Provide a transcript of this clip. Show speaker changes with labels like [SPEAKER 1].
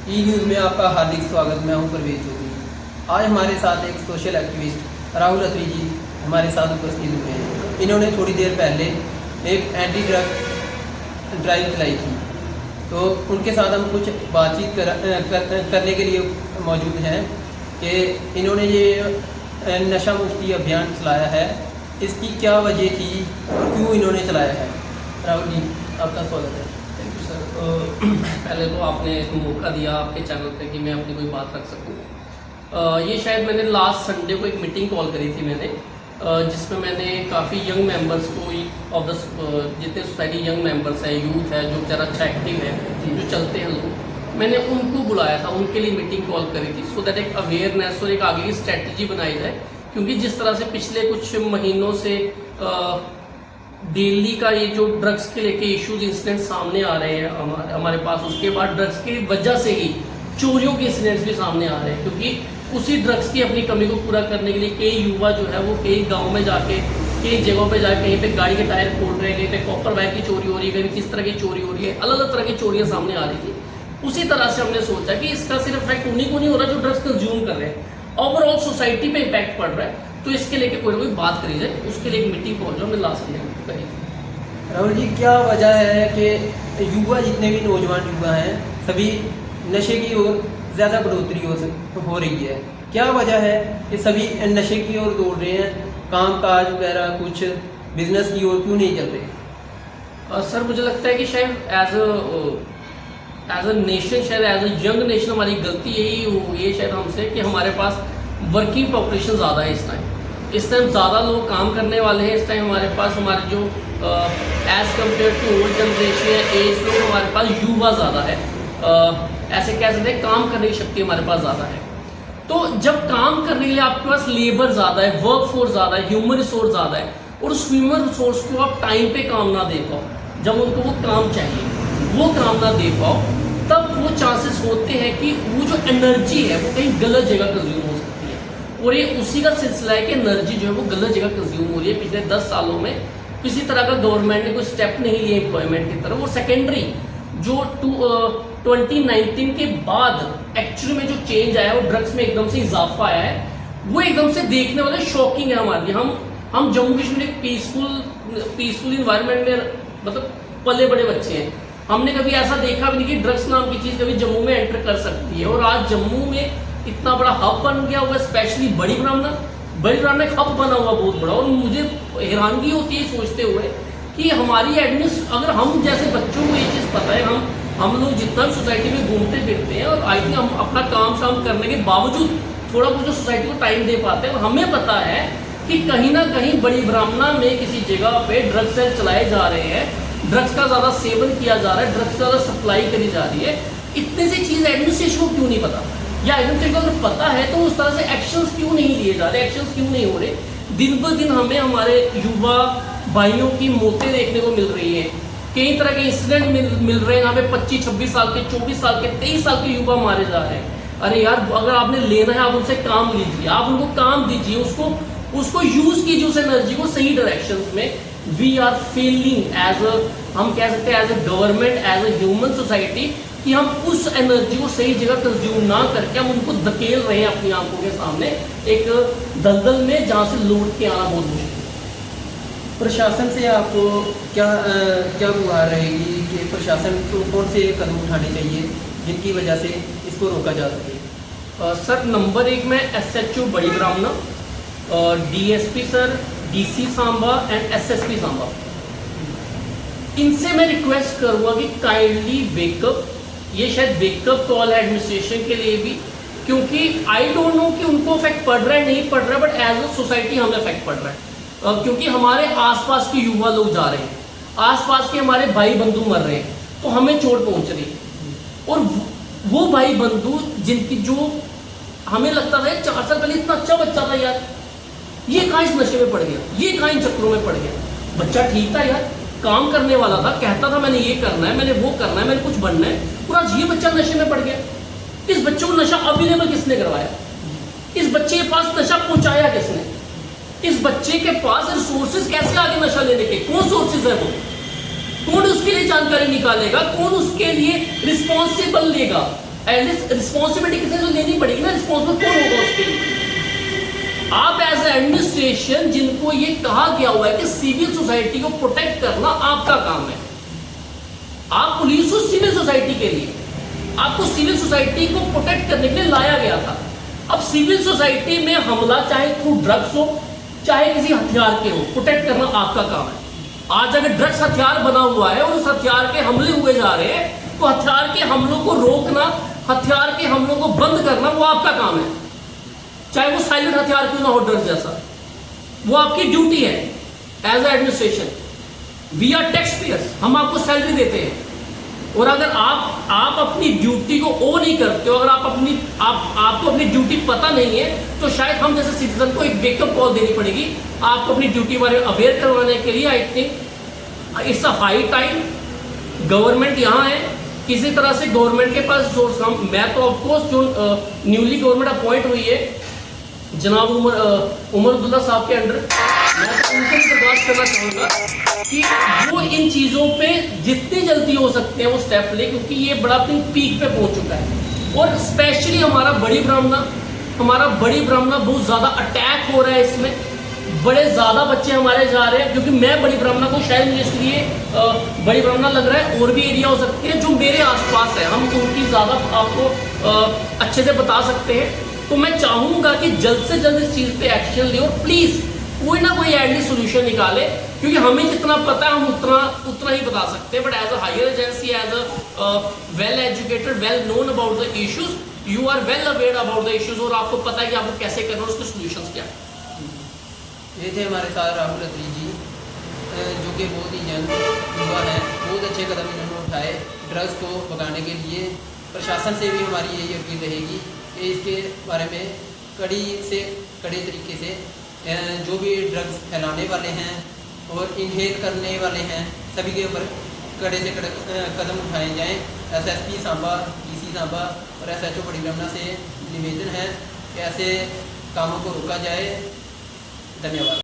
[SPEAKER 1] ई news में आपका हार्दिक स्वागत। मैं हूं परवेज चौधरी। आज हमारे साथ एक सोशल एक्टिविस्ट राहुल अत्री जी हमारे साथ उपस्थित हुए हैं। इन्होंने थोड़ी देर पहले एक एंटी ड्रग ड्राइव चलाई थी, तो उनके साथ हम कुछ बातचीत करने के लिए मौजूद हैं कि इन्होंने ये नशा मुक्ति अभियान चलाया है, इसकी क्या वजह थी और क्यों इन्होंने चलाया है। राहुल जी, आपका स्वागत है।
[SPEAKER 2] Thank you sir. पहले तो आपने मौका दिया आपके चैनल पे कि मैं अपनी कोई बात रख सकूं। ये शायद मैंने लास्ट संडे को एक मीटिंग कॉल करी थी मैंने, जिसमें मैंने काफ़ी यंग मेंबर्स को ऑफ द जितने सोसाइटी यंग मेंबर्स हैं, यूथ है जो ज़रा अच्छा एक्टिव है, जो चलते हैं लोग, मैंने उनको बुलाया था, उनके लिए मीटिंग कॉल करी थी सो दैट एक अवेयरनेस और एक आगे की स्ट्रैटेजी बनाई जाए। क्योंकि जिस तरह से पिछले कुछ महीनों से डेली का ये जो ड्रग्स के लेके इश्यूज इंसिडेंट सामने आ रहे हैं हमारे पास, उसके बाद ड्रग्स की वजह से ही चोरियों के इंसिडेंट्स भी सामने आ रहे हैं। क्योंकि उसी ड्रग्स की अपनी कमी को पूरा करने के लिए कई युवा जो है वो कई गाँव में जाके कई जगहों पे जाके कहीं पे गाड़ी के टायर फोड़ रहे हैं, कहीं पे कॉपर बैग की चोरी हो रही है, कहीं किस तरह की चोरी हो रही है, अलग अलग तरह की चोरियां सामने आ रही थी। उसी तरह से हमने सोचा कि इसका सिर्फ इफेक्ट उन्हीं को नहीं हो रहा जो ड्रग्स कंज्यूम कर रहे हैं, ओवरऑल सोसाइटी पे इम्पैक्ट पड़ रहा है। तो इसके लेके कोई ना कोई बात करी जाए, उसके लिए एक मीटिंग कॉल जो हमने लास्ट संडे करी थी।
[SPEAKER 1] राहुल जी, क्या वजह है कि युवा जितने भी नौजवान युवा हैं सभी नशे की ओर ज़्यादा बढ़ोतरी हो रही है? क्या वजह है कि सभी नशे की ओर दौड़ रहे हैं, काम काज वगैरह कुछ बिजनेस की ओर क्यों नहीं चल रहे?
[SPEAKER 2] सर मुझे लगता है कि शायद एज अ नेशन, शायद एज अ यंग नेशन हमारी गलती यही हुई है शायद हमसे कि हमारे पास वर्किंग पॉपुलेशन ज़्यादा है इस टाइम ज़्यादा लोग काम करने वाले हैं। इस टाइम हमारे पास हमारे जो as compare to old generation या एज लोग, हमारे पास युवा ज़्यादा है। ऐसे कह सकते हैं काम करने की शक्ति हमारे पास ज़्यादा है। तो जब काम करने के लिए आपके पास लेबर ज़्यादा है, वर्क फोर्स ज़्यादा है, ह्यूमन रिसोर्स ज़्यादा है, और उस ह्यूमन रिसोर्स को आप टाइम पे काम ना दे पाओ, जब उनको वो काम चाहिए वो काम ना दे पाओ, तब वो चांसेस होते हैं कि वो जो एनर्जी है वो कहीं गलत जगह कंज्यूम हो सकती है। और ये उसी का सिलसिला है कि एनर्जी जो है वो गलत जगह कंज्यूम हो रही है। पिछले 10 सालों में किसी तरह का गवर्नमेंट ने कोई स्टेप नहीं लिए एम्प्लॉयमेंट की तरफ। वो सेकेंडरी जो 2019 के बाद एक्चुअली में जो चेंज आया है, वो ड्रग्स में एकदम से इजाफा आया है, वो एकदम से देखने वाले शॉकिंग है हमारे लिए। हम जम्मू कश्मीर एक पीसफुल इन्वायरमेंट में मतलब पले बड़े बच्चे हैं। हमने कभी ऐसा देखा भी नहीं कि ड्रग्स नाम की चीज़ कभी जम्मू में एंटर कर सकती है। और आज जम्मू में इतना बड़ा हब बन गया हुआ, स्पेशली बड़ी ब्राह्मणा एक हब बना हुआ बहुत बड़ा। और मुझे हैरानगी होती है सोचते हुए कि हमारी अगर हम जैसे बच्चों को ये चीज़ पता है, हम लोग जितना सोसाइटी में घूमते फिरते हैं और आई थिंक हम अपना काम शाम करने के बावजूद थोड़ा बहुत सोसाइटी को टाइम दे पाते हैं, और हमें पता है कि कहीं ना कहीं बड़ी ब्राह्मणा में किसी जगह पे ड्रग्स सेल चलाए जा रहे हैं, ड्रग्स का ज़्यादा सेवन किया जा रहा है, ड्रग्स ज़्यादा सप्लाई करी जा रही है। इतनी सी चीज़ एडमिनिस्ट्रेशन को क्यों नहीं पता, या एडमिनिस्ट्रेशन को अगर पता है तो उस तरह से एक्शंस क्यों नहीं लिए जा रहे, एक्शंस क्यों नहीं हो रहे? दिन ब दिन हमें हमारे युवा भाइयों की मौतें देखने को मिल रही हैं, कई तरह के इंसिडेंट मिल रहे हैं जहाँ पे 25-26 साल के, 24 साल के, 23 साल के युवा मारे जा रहे हैं। अरे यार, अगर आपने लेना है आप उनसे काम लीजिए, आप उनको काम दीजिए, उसको यूज कीजिए, उस एनर्जी को सही डायरेक्शन में। वी आर फेलिंग हम कह सकते हैं as a government, as a human society, कि हम उस एनर्जी को सही जगह कंज्यूम ना करके हम उनको धकेल रहे हैं अपनी आंखों के सामने एक दलदल में जहाँ से लौट के आना बहुत मुश्किल है।
[SPEAKER 1] प्रशासन से आपको क्या गुहार रहेगी कि प्रशासन को कौन से कदम उठाने चाहिए जिनकी वजह से इसको रोका जा सके?
[SPEAKER 2] सर नंबर 1 में SHO बड़ी ब्राह्मणा, DSP sir, DC Samba and SSP Samba, इनसे मैं रिक्वेस्ट करूँगा कि काइंडली वेकअप। ये शायद वेकअप कॉल है एडमिनिस्ट्रेशन के लिए भी, क्योंकि आई डोंट नो कि उनको इफेक्ट पड़ रहा है नहीं पड़ रहा है, बट एज अ सोसाइटी हमें इफेक्ट पड़ रहा है। क्योंकि हमारे आसपास के युवा लोग जा रहे हैं, आसपास के हमारे भाई बंधु मर रहे हैं, तो हमें चोट पहुंच रही है। और वो भाई बंधु जिनकी जो हमें लगता था 4 साल पहले इतना अच्छा बच्चा था यार, ये कहाँ इस नशे में पड़ गया, ये कहाँ इन चक्रों में पड़ गया। बच्चा ठीक था यार, काम करने वाला था, कहता था मैंने ये करना है, मैंने वो करना है, मैंने कुछ बनना है, और आज ये बच्चा नशे में पड़ गया। इस बच्चे को नशा अवेलेबल किसने करवाया? इस बच्चे के पास नशा पहुंचाया किसने? इस बच्चे के पास रिसोर्सेज कैसे आगे नशा लेने के, कौन सोर्सेज है वो? कौन उसके लिए जानकारी निकालेगा, कौन उसके लिए रिस्पॉन्सिबल लेगा? एटलीस्ट रिस्पॉन्सिबिलिटी किसी को लेनी पड़ेगी ना, रिस्पॉन्सिबल कौन होगा उसके लिए? आप एज एडमिनिस्ट्रेशन जिनको ये कहा गया हुआ है कि सिविल सोसाइटी को प्रोटेक्ट करना आपका काम है, आप पुलिस हो सिविल सोसाइटी के लिए, आपको सिविल सोसाइटी को प्रोटेक्ट करने के लिए लाया गया था। अब सिविल सोसाइटी में हमला चाहे थ्रू ड्रग्स हो चाहे किसी हथियार के हो, प्रोटेक्ट करना आपका काम है। आज अगर ड्रग्स हथियार बना हुआ है और उस हथियार के हमले हुए जा रहे हैं तो हथियार के हमलों को रोकना, हथियार के हमलों को बंद करना वो आपका काम है, चाहे वो साइलेंट हथियार क्यों ना हो, ड्रग्स जैसा, वो आपकी ड्यूटी है as a administration. We are taxpayers, हम आपको सैलरी देते हैं, और अगर आप अपनी ड्यूटी को ओ नहीं करते हो, अगर आपको अपनी ड्यूटी पता नहीं है तो शायद हम जैसे सिटीजन को एक वेकअप कॉल देनी पड़ेगी आपको अपनी ड्यूटी बारे में अवेयर करवाने के लिए। I think it's a high time, government यहाँ है, किसी तरह से गवर्नमेंट के पास सोर्स, हम मैं तो ऑफकोर्स जो न्यूली गवर्नमेंट अपॉइंट हुई है जनाब उमर अब्दुल्ला साहब के अंडर, मैं तो उनको भी दरख्वास्त करना चाहूँगा कि वो इन चीज़ों पे जितनी जल्दी हो सकते हैं वो स्टेप ले, क्योंकि ये बड़ा अपनी पीक पे पहुंच चुका है। और स्पेशली हमारा बड़ी ब्राह्मणा बहुत ज़्यादा अटैक हो रहा है, इसमें बड़े ज़्यादा बच्चे हमारे जा रहे हैं, क्योंकि मैं बड़ी ब्राह्मणा को शायद मुझे इसलिए बड़ी ब्राह्मणा लग रहा है, और भी एरिया हो सकते हैं जो मेरे आसपास है, हम उनकी ज़्यादा आपको अच्छे से बता सकते हैं। तो मैं चाहूँगा कि जल्द से जल्द इस चीज़ पे एक्शन ले और प्लीज़ कोई ना कोई एटलीस्ट सोल्यूशन निकाले, क्योंकि हमें जितना पता है हम उतना ही बता सकते हैं। But as a higher agency, as a well educated, well known about the issues, you are well aware about the issues, और आपको पता है कि आपको कैसे करना है, उसके सोल्यूशंस क्या है।
[SPEAKER 1] ये थे हमारे साथ राहुल अत्री जी, जो कि बहुत ही यंग युवा हैं, बहुत अच्छे कदम इन्होंने उठाए ड्रग्स को भगाने के लिए। प्रशासन से भी हमारी यही अपील रहेगी कि इसके बारे में कड़े तरीके से जो भी ड्रग्स फैलाने वाले हैं और इनहेल करने वाले हैं सभी के ऊपर कड़े से कड़े कदम उठाए जाएं। SSP सांबा, DC सांबा और SHO बड़ी ब्राह्मणा से निवेदन है कि ऐसे कामों को रोका जाए। धन्यवाद।